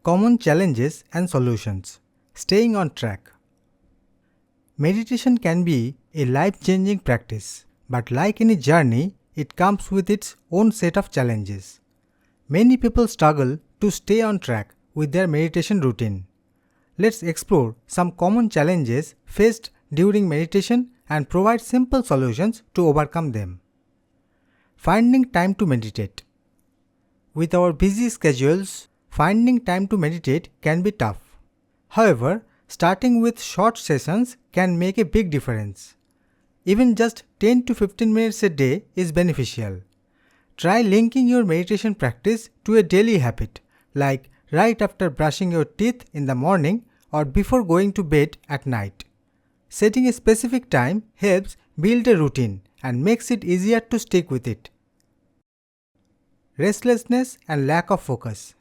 Common challenges and solutions. Staying on track. Meditation can be a life-changing practice, but like any journey, it comes with its own set of challenges. Many people struggle to stay on track with their meditation routine. Let's explore some common challenges faced during meditation and provide simple solutions to overcome them. Finding time to meditate. With our busy schedules, finding time to meditate can be tough. However, starting with short sessions can make a big difference. Even just 10 to 15 minutes a day is beneficial. Try linking your meditation practice to a daily habit, like right after brushing your teeth in the morning or before going to bed at night. Setting a specific time helps build a routine and makes it easier to stick with it. Restlessness and lack of focus.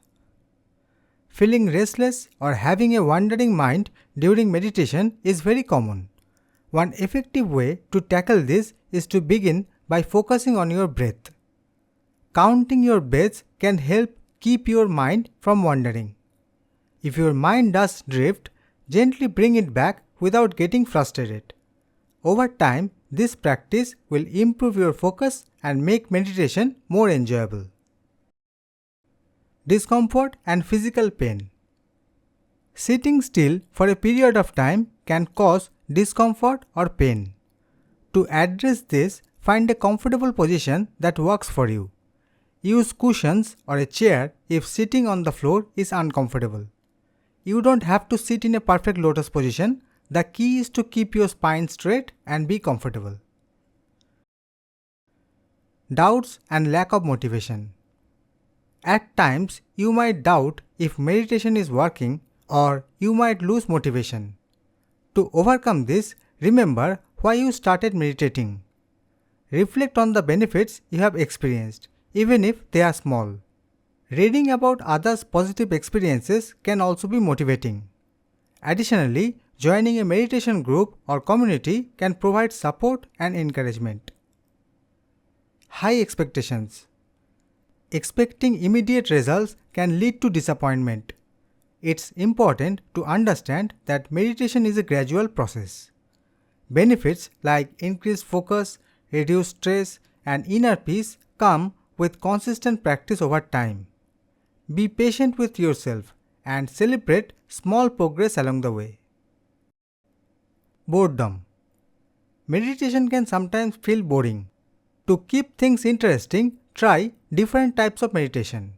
Feeling restless or having a wandering mind during meditation is very common. One effective way to tackle this is to begin by focusing on your breath. Counting your breaths can help keep your mind from wandering. If your mind does drift, gently bring it back without getting frustrated. Over time, this practice will improve your focus and make meditation more enjoyable. Discomfort and physical pain. Sitting still for a period of time can cause discomfort or pain. To address this, find a comfortable position that works for you. Use cushions or a chair if sitting on the floor is uncomfortable. You don't have to sit in a perfect lotus position. The key is to keep your spine straight and be comfortable. Doubts and lack of motivation. At times, you might doubt if meditation is working or you might lose motivation. To overcome this, remember why you started meditating. Reflect on the benefits you have experienced, even if they are small. Reading about others' positive experiences can also be motivating. Additionally, joining a meditation group or community can provide support and encouragement. High expectations. Expecting immediate results can lead to disappointment. It's important to understand that meditation is a gradual process. Benefits like increased focus, reduced stress, and inner peace come with consistent practice over time. Be patient with yourself and celebrate small progress along the way. Boredom. Meditation can sometimes feel boring. To keep things interesting, try different types of meditation.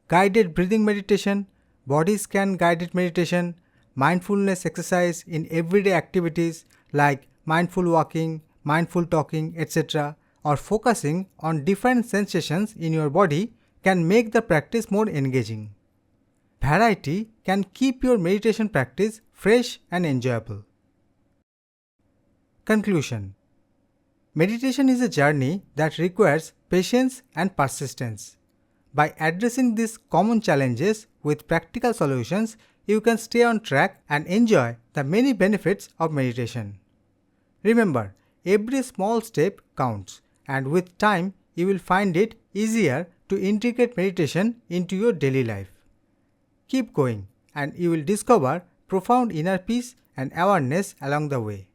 Guided breathing meditation, body scan guided meditation, mindfulness exercise in everyday activities like mindful walking, mindful talking, etc., or focusing on different sensations in your body can make the practice more engaging. Variety can keep your meditation practice fresh and enjoyable. Conclusion. Meditation is a journey that requires patience and persistence. By addressing these common challenges with practical solutions, you can stay on track and enjoy the many benefits of meditation. Remember, every small step counts, and with time, you will find it easier to integrate meditation into your daily life. Keep going, and you will discover profound inner peace and awareness along the way.